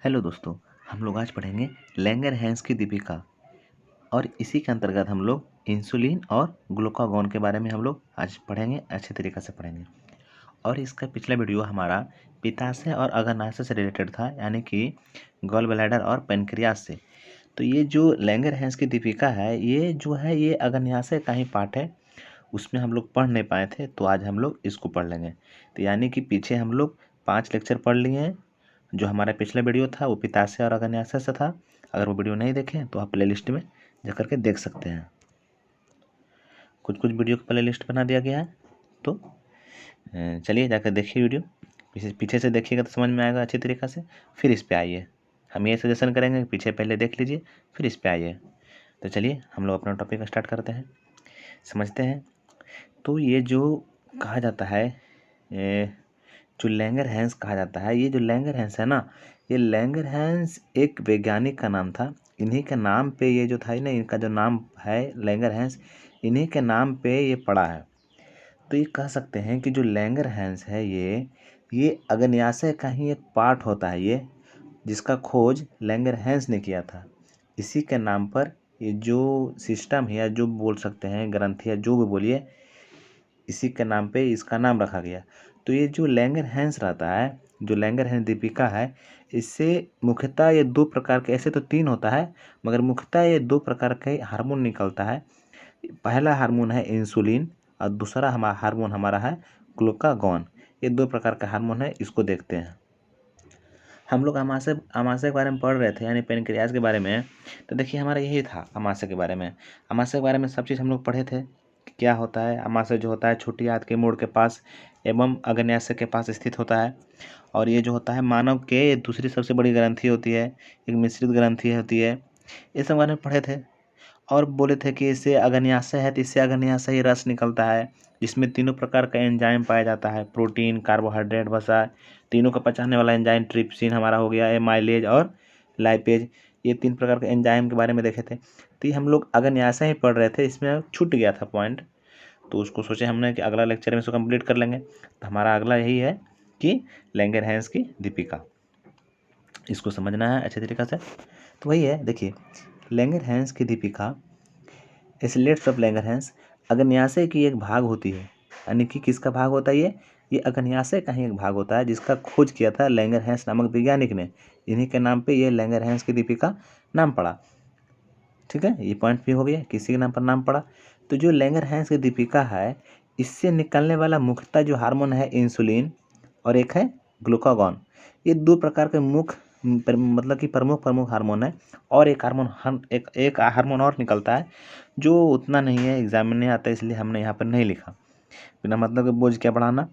Hello दोस्तों, हम लोग आज पढ़ेंगे लैंगरहैंस की दीपिका और इसी के अंतर्गत हम लोग इंसुलिन और ग्लूकागॉन के बारे में हम लोग आज पढ़ेंगे, अच्छे तरीक़े से पढ़ेंगे। और इसका पिछला वीडियो हमारा पित्ताशय और अग्नाशय से रिलेटेड था, यानी कि गॉल ब्लैडर और पैनक्रियास से। तो ये जो लैंगरहैंस की दीपिका है, ये जो है ये अग्नाशय का ही पार्ट है, उसमें हम लोग पढ़ नहीं पाए थे, तो आज हम लोग इसको पढ़ लेंगे। तो यानी कि पीछे हम लोग 5 लेक्चर पढ़ लिए हैं। जो हमारा पिछला वीडियो था वो पित्ताशय और अग्नाशय से था। अगर वो वीडियो नहीं देखें तो आप प्लेलिस्ट में जा करके देख सकते हैं। कुछ कुछ वीडियो का प्लेलिस्ट बना दिया गया है, तो चलिए जाकर देखिए वीडियो। पीछे से देखिएगा तो समझ में आएगा अच्छी तरीक़े से। फिर इस पे आइए, हम ये सजेशन करेंगे कि पीछे पहले देख लीजिए फिर इस पे आइए। तो चलिए हम लोग अपना टॉपिक स्टार्ट करते हैं, समझते हैं। तो ये जो कहा जाता है, जो लैंगरहैंस कहा जाता है, ये जो लैंगरहैंस है ना, ये लैंगरहैंस एक वैज्ञानिक का नाम था। इन्हीं के नाम पे ये जो था ना, इनका जो नाम है लैंगरहैंस, इन्हीं के नाम पे ये पड़ा है। तो ये कह सकते हैं कि जो लैंगरहैंस है ये अग्नाशय का ही एक पार्ट होता है, ये जिसका खोज लैंगरहैंस ने किया था। इसी के नाम पर ये जो सिस्टम है, या जो बोल सकते हैं ग्रंथि, या जो भी बोलिए, इसी के नाम पे इसका नाम रखा गया। तो ये जो लैंगरहैंस रहता है, जो लैंगरहैंस दीपिका है, इससे मुख्यतः ये 2 प्रकार के, ऐसे तो 3 होता है मगर मुख्यतः ये 2 प्रकार के हार्मोन निकलता है। पहला हार्मोन है इंसुलिन और दूसरा हार्मोन हमारा है ग्लूकागॉन। ये 2 प्रकार का हार्मोन है, इसको देखते हैं। हम लोग अमाशय के बारे में पढ़ रहे थे, यानी पैनक्रियाज के बारे में। तो देखिए हमारा यही था अमाशय के बारे में। अमाशय के बारे में सब चीज़ हम लोग पढ़े थे। क्या होता है अमाशय? जो होता है छोटी आंत के मोड़ के पास एवं अग्नाशय के पास स्थित होता है। और ये जो होता है मानव के दूसरी सबसे बड़ी ग्रंथि होती है, एक मिश्रित ग्रंथि होती है। ये सब बारे में पढ़े थे और बोले थे कि इससे अग्नाशय है तो इससे अग्नाशयी रस निकलता है, जिसमें तीनों प्रकार का एंजाइम पाया जाता है, प्रोटीन, कार्बोहाइड्रेट, वसा। तीनों को पचाने वाला एंजाइम ट्रिप्सिन हमारा हो गया, एमाइलेज और लाइपेज। ये 3 प्रकार के एंजाइम के बारे में देखे थे। तो ये हम लोग अग्नाशय ही पढ़ रहे थे, इसमें छूट गया था पॉइंट, तो उसको सोचे हमने कि अगला लेक्चर में इसको कंप्लीट कर लेंगे। तो हमारा अगला यही है कि लैंगरहैंस की दीपिका, इसको समझना है अच्छे तरीक़े से। तो वही है, देखिए लैंगरहैंस की दीपिका, एसिलेट्स ऑफ लैंगरहैंस अग्नाशय की एक भाग होती है। यानी कि किसका भाग होता है ये अग्नाशय का ही एक भाग होता है, जिसका खोज किया था लैंगरहैंस नामक वैज्ञानिक ने। इन्हीं के नाम पे ये लैंगरहैंस की दीपिका नाम पड़ा। ठीक है, ये पॉइंट भी हो गया, किसी के नाम पर नाम पड़ा। तो जो लैंगरहैंस की दीपिका है, इससे निकलने वाला मुख्यतः जो हार्मोन है इंसुलिन और एक है ग्लूकागॉन। ये 2 प्रकार के मतलब कि प्रमुख हार्मोन है। और एक हार्मोन और निकलता है जो उतना नहीं है, एग्जाम में नहीं आता, इसलिए हमने यहाँ पर नहीं लिखा। बिना मतलब के बोझ क्या बढ़ाना,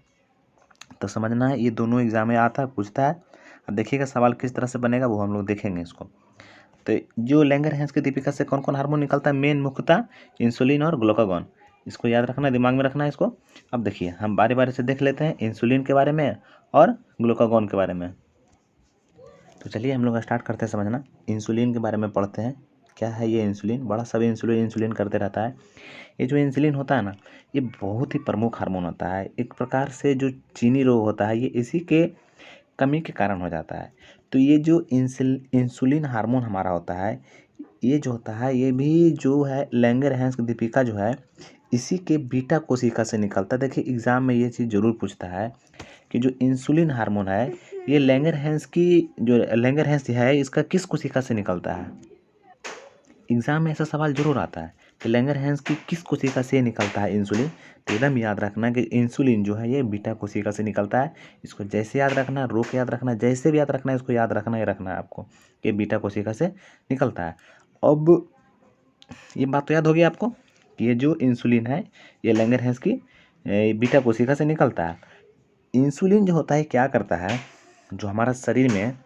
तो समझना है ये दोनों एग्जाम में आता है, पूछता है। अब देखिएगा सवाल किस तरह से बनेगा, वो हम लोग देखेंगे इसको। तो जो लैंगरहैंस की दीपिका से कौन कौन हार्मोन निकलता है, मेन मुख्यतः इंसुलिन और ग्लूकागॉन। इसको याद रखना, दिमाग में रखना है इसको। अब देखिए हम बारी बारी से देख लेते हैं इंसुलिन के बारे में और ग्लूकागॉन के बारे में। तो चलिए हम लोग स्टार्ट करते हैं समझना। इंसुलिन के बारे में पढ़ते हैं। क्या है ये इंसुलिन? बड़ा सब इंसुलिन करते रहता है। ये जो इंसुलिन होता है ना, ये बहुत ही प्रमुख हार्मोन होता है। एक प्रकार से जो चीनी रोग होता है, ये इसी के कमी के कारण हो जाता है। तो ये जो इंसुलिन हार्मोन हमारा होता है, ये जो होता है, ये भी जो है लैंगरहैंस की दीपिका जो है, इसी के बीटा कोशिका से निकलता है। देखिए एग्जाम में ये चीज़ जरूर पूछता है कि जो इंसुलिन हार्मोन है, ये लैंगरहैंस है, इसका किस कोशिका से निकलता है। एग्जाम में ऐसा सवाल जरूर आता है कि लैंगरहैंस की किस कोशिका से निकलता है इंसुलिन। तो एकदम याद रखना कि इंसुलिन जो है ये बीटा कोशिका से निकलता है। इसको जैसे याद रखना, रोक याद रखना, जैसे भी याद रखना है, इसको याद रखना ही रखना है आपको कि बीटा कोशिका से निकलता है। अब ये बात तो याद होगी आपको कि ये जो इंसुलिन है ये लैंगरहैंस की बीटा कोशिका से निकलता है। इंसुलिन जो होता है क्या करता है, जो हमारा शरीर में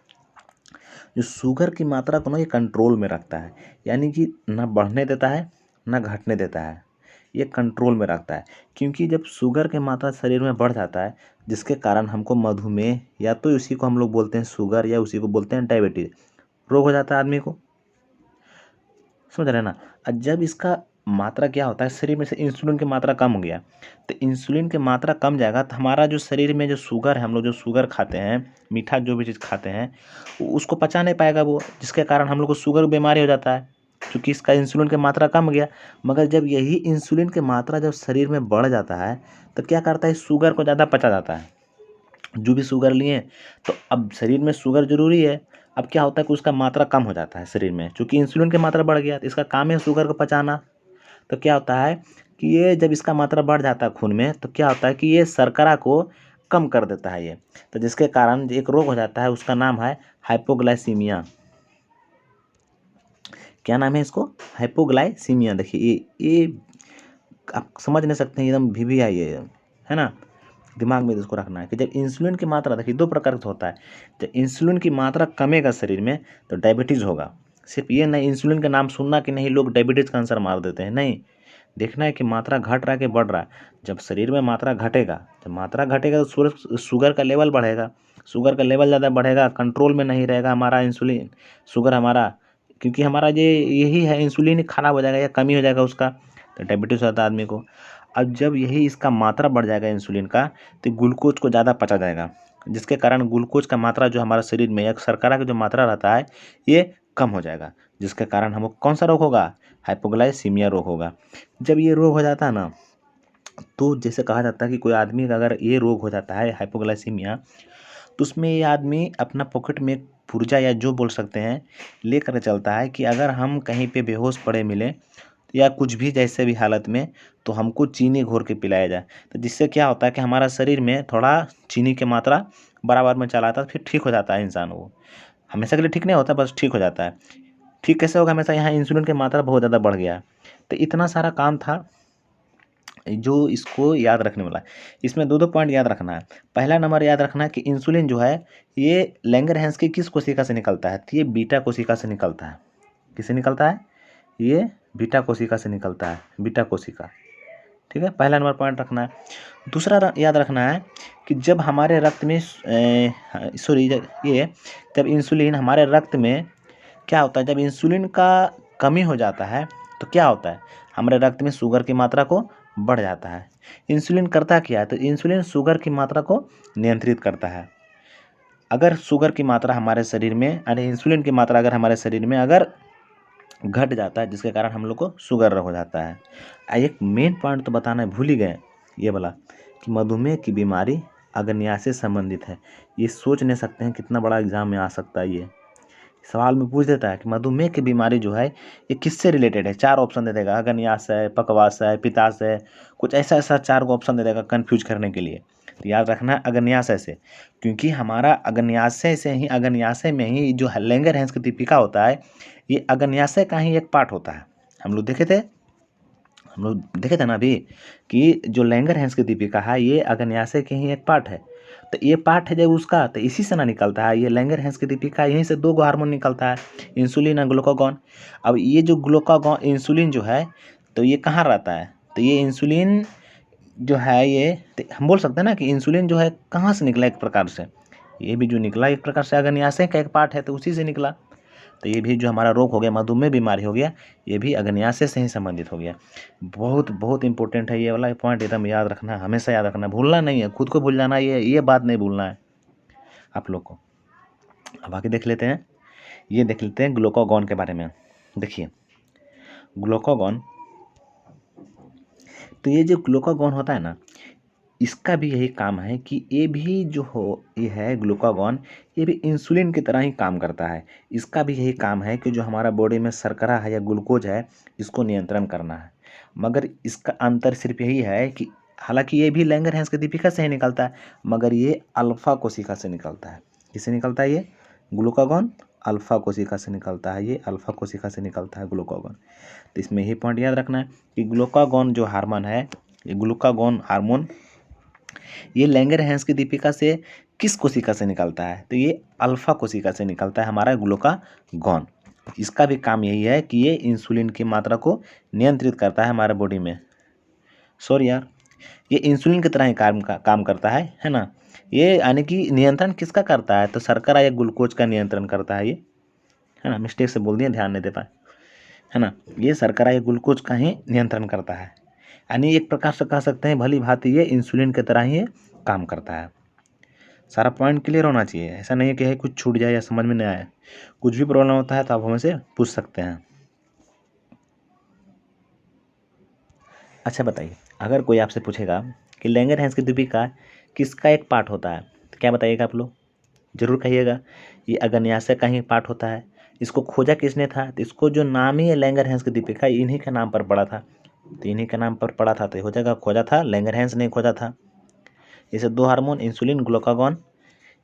जो शुगर की मात्रा को ना ये कंट्रोल में रखता है। यानी कि ना बढ़ने देता है ना घटने देता है, ये कंट्रोल में रखता है। क्योंकि जब शुगर की मात्रा शरीर में बढ़ जाता है, जिसके कारण हमको मधुमेह, या तो उसी को हम लोग बोलते हैं शुगर, या उसी को बोलते हैं डायबिटीज, रोग हो जाता है आदमी को, समझ रहे हैं ना। और जब इसका मात्रा क्या होता है, शरीर में से इंसुलिन की मात्रा कम हो गया, तो इंसुलिन की मात्रा कम जाएगा तो हमारा जो शरीर में जो शुगर है, हम लोग जो शुगर खाते हैं, मीठा जो भी चीज़ खाते हैं, उसको पचा नहीं पाएगा वो, जिसके कारण हम लोग को शुगर बीमारी हो जाता है, क्योंकि इसका इंसुलिन की मात्रा कम हो गया। मगर जब यही इंसुलिन की मात्रा जब शरीर में बढ़ जाता है तो क्या करता है, शुगर को ज़्यादा पचा जाता है। जो भी शुगर लिए तो अब शरीर में शुगर जरूरी है, अब क्या होता है कि उसका मात्रा कम हो जाता है शरीर में, क्योंकि इंसुलिन की मात्रा बढ़ गया तो इसका काम है शुगर को पचाना। तो क्या होता है कि ये जब इसका मात्रा बढ़ जाता है खून में तो क्या होता है कि ये शर्करा को कम कर देता है ये, तो जिसके कारण एक रोग हो जाता है, उसका नाम है हाइपोग्लाइसीमिया। क्या नाम है इसको, हाइपोग्लाइसीमिया। देखिए ये आप समझ नहीं सकते हैं, एकदम VVI है ना, दिमाग में इसको रखना है कि जब इंसुलिन की मात्रा, देखिए दो प्रकार से होता है, जब इंसुलिन की मात्रा कमेगा शरीर में तो डायबिटीज़ होगा। सिर्फ ये नहीं इंसुलिन का नाम सुनना कि नहीं लोग डायबिटीज़ का आंसर मार देते हैं, नहीं, देखना है कि मात्रा घट रहा है कि बढ़ रहा है। जब शरीर में मात्रा घटेगा, जब मात्रा घटेगा तो शुगर का लेवल बढ़ेगा, शुगर का लेवल ज़्यादा बढ़ेगा, कंट्रोल में नहीं रहेगा हमारा इंसुलिन, शुगर हमारा, क्योंकि हमारा ये यही है, इंसुलिन ही खराब हो जाएगा या कमी हो जाएगा उसका, तो डायबिटीज़ होता है आदमी को। अब जब यही इसका मात्रा बढ़ जाएगा इंसुलिन का तो ग्लूकोज को ज़्यादा पचा जाएगा, जिसके कारण ग्लूकोज का मात्रा जो हमारा शरीर में या शर्करा का जो मात्रा रहता है ये कम हो जाएगा, जिसके कारण हमको कौन सा रोग होगा, हाइपोग्लाइसीमिया रोग होगा। जब ये रोग हो जाता है ना, तो जैसे कहा जाता है कि कोई आदमी का अगर ये रोग हो जाता है हाइपोग्लाइसीमिया, तो उसमें ये आदमी अपना पॉकेट में पुर्जा या जो बोल सकते हैं लेकर चलता है कि अगर हम कहीं पे बेहोश पड़े मिले या कुछ भी जैसे भी हालत में, तो हमको चीनी घोर के पिलाया जाए, तो जिससे क्या होता है कि हमारा शरीर में थोड़ा चीनी की मात्रा बराबर में चला आता है, फिर ठीक हो जाता है इंसान। वो हमेशा के लिए ठीक नहीं होता, बस ठीक हो जाता है। ठीक कैसे होगा, हमेशा यहाँ इंसुलिन की मात्रा बहुत ज़्यादा बढ़ गया। तो इतना सारा काम था जो इसको याद रखने वाला है। इसमें दो दो पॉइंट याद रखना है। पहला नंबर याद रखना है कि इंसुलिन जो है ये लैंगरहैंस की किस कोशिका से निकलता है, तो ये बीटा कोशिका से निकलता है। किससे निकलता है, ये बीटा कोशिका से निकलता है, बीटा कोशिका। ठीक है, पहला नंबर पॉइंट रखना है। दूसरा याद रखना है कि जब हमारे रक्त में सॉरी ये जब इंसुलिन हमारे रक्त में क्या होता है, जब इंसुलिन का कमी हो जाता है तो क्या होता है, हमारे रक्त में शुगर की मात्रा को बढ़ जाता है। इंसुलिन करता क्या है, तो इंसुलिन शुगर की मात्रा को नियंत्रित करता है। अगर शुगर की मात्रा हमारे शरीर में यानी इंसुलिन की मात्रा अगर हमारे शरीर में अगर घट जाता है, जिसके कारण हम लोग को शुगर हो जाता है। एक मेन पॉइंट तो बताना भूल ही गए, ये वाला कि मधुमेह की बीमारी अग्न्याशय से संबंधित है। ये सोच नहीं सकते हैं कितना बड़ा एग्जाम में आ सकता है। ये सवाल में पूछ देता है कि मधुमेह की बीमारी जो है ये किससे रिलेटेड है, 4 ऑप्शन दे देगा, अग्न्याशय, पकवाशय, पित्ताशय, कुछ ऐसा ऐसा 4 को ऑप्शन दे देगा कन्फ्यूज करने के लिए। तो याद रखना है अग्न्याशय से, क्योंकि हमारा अग्न्याशय से ही, अग्न्याशय में ही जो लैंगरहैंस की दीपिका होता है ये अग्न्याशय का ही एक पार्ट होता है। हम लोग देखे थे ना अभी कि जो लैंगरहैंस की दीपिका है ये अग्न्याशय के ही एक पार्ट है। तो ये पार्ट है जब उसका, तो इसी से ना निकलता है ये लैंगरहैंस की दीपिका, यहीं से 2 हार्मोन निकलता है, इंसुलिन और ग्लूकागॉन। अब ये जो ग्लूकागॉन इंसुलिन जो है तो ये कहाँ रहता है, तो ये इंसुलिन जो है ये हम बोल सकते हैं ना कि इंसुलिन जो है कहाँ से निकला, एक प्रकार से ये भी जो निकला एक प्रकार से अग्न्याशय का एक पार्ट है, तो उसी से निकला। तो ये भी जो हमारा रोग हो गया, मधुमेह बीमारी हो गया, ये भी अग्न्याशय से ही संबंधित हो गया। बहुत बहुत इंपॉर्टेंट है ये वाला पॉइंट, एकदम याद रखना, हमेशा याद रखना, भूलना नहीं है, खुद को भूल जाना ये बात नहीं भूलना है आप लोग को। अब आगे देख लेते हैं, ये देख लेते हैं ग्लूकागॉन के बारे में। देखिए ग्लूकागॉन, तो ये जो ग्लूकागॉन होता है ना, इसका भी यही काम है कि ये भी जो हो ये है ग्लूकागॉन, ये भी इंसुलिन की तरह ही काम करता है। इसका भी यही काम है कि जो हमारा बॉडी में शर्करा है या ग्लूकोज है इसको नियंत्रण करना है। मगर इसका अंतर सिर्फ यही है कि हालांकि ये भी लैंगरहैंस की दीपिका से ही निकलता है, मगर ये अल्फा कोशिका से निकलता है। किससे निकलता है ये ग्लूकागॉन, अल्फा कोशिका से निकलता है, ये अल्फा कोशिका से निकलता है ग्लूकागॉन। तो इसमें यही पॉइंट याद रखना है कि ग्लूकागॉन जो हार्मोन है, ये ग्लूकागॉन हार्मोन ये लैंगरहैंस की दीपिका से किस कोशिका से निकलता है, तो ये अल्फा कोशिका से निकलता है हमारा ग्लूकागॉन। इसका भी काम यही है कि ये इंसुलिन की मात्रा को नियंत्रित करता है हमारे बॉडी में। सॉरी यार, ये इंसुलिन की तरह ही काम करता है ना। ये यानी कि नियंत्रण किसका करता है, तो शर्करा या ग्लूकोज का नियंत्रण करता है ये, है ना। मिस्टेक से बोल दिया, ध्यान नहीं दे पाए। है ना। ये शर्करा या ग्लूकोज का ही नियंत्रण करता है, यानी एक प्रकार से कह सकते हैं भली भांति ये इंसुलिन की तरह ही काम करता है। सारा पॉइंट क्लियर होना चाहिए, ऐसा नहीं है कि कुछ छूट जाए या समझ में नहीं आए। कुछ भी प्रॉब्लम होता है तो आप हमें से पूछ सकते हैं। अच्छा बताइए, अगर कोई आपसे पूछेगा कि लैंगरहैंस की दीपिका किसका एक पार्ट होता है, तो क्या बताइएगा आप लोग? जरूर कहिएगा ये अग्न्याशय का ही पार्ट होता है। इसको खोजा किसने था? तो इसको जो नाम ही है लैंगरहैंस की दीपिका, इन्हीं के नाम पर पड़ा था। तो इन्हीं के नाम पर पड़ा था तो हो जाएगा खोजा था, लैंगरहैंस ने खोजा था। इसे दो हार्मोन इंसुलिन ग्लूकागॉन,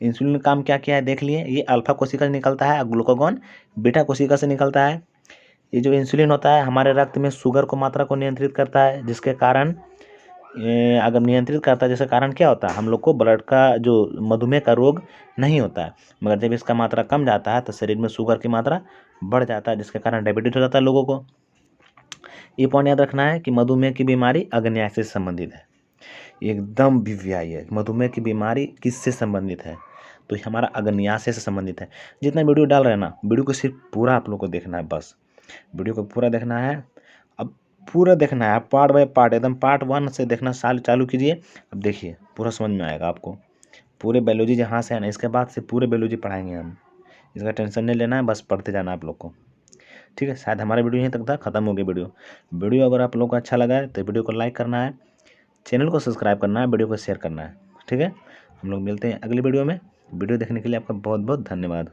इंसुलिन का काम क्या क्या है देख लिए। ये अल्फा कोशिका से निकलता है और ग्लूकागॉन बीटा कोशिका से निकलता है। ये जो इंसुलिन होता है हमारे रक्त में शुगर को मात्रा को नियंत्रित करता है, जिसके कारण अगर नियंत्रित करता है जिसके कारण क्या होता है, हम लोग को ब्लड का जो मधुमेह का रोग नहीं होता है। मगर जब इसका मात्रा कम जाता है तो शरीर में शुगर की मात्रा बढ़ जाता है, जिसके कारण डायबिटीज हो जाता है लोगों को। ये पॉइंट याद रखना है कि मधुमेह की बीमारी अग्न्याशय से संबंधित है। एकदम वीवीआई है, मधुमेह की बीमारी किससे संबंधित है? तो ये हमारा अग्न्याशय से संबंधित है। जितना वीडियो डाल रहे हैं ना, वीडियो को सिर्फ पूरा आप लोग को देखना है, बस वीडियो को पूरा देखना है। अब पूरा देखना है, आप पार्ट बाय पार्ट एकदम पार्ट 1 से देखना साल चालू कीजिए। अब देखिए पूरा समझ में आएगा आपको। पूरे बायोलॉजी जहाँ से है ना, इसके बाद से पूरे बायोलॉजी पढ़ाएंगे हम। इसका टेंशन नहीं लेना है, बस पढ़ते जाना आप लोग को। ठीक है, शायद हमारा वीडियो यहीं तक था, खत्म हो गया वीडियो। वीडियो अगर आप लोग को अच्छा लगा है तो वीडियो को लाइक करना है, चैनल को सब्सक्राइब करना है, वीडियो को शेयर करना है। ठीक है, हम लोग मिलते हैं अगली वीडियो में। वीडियो देखने के लिए आपका बहुत बहुत धन्यवाद।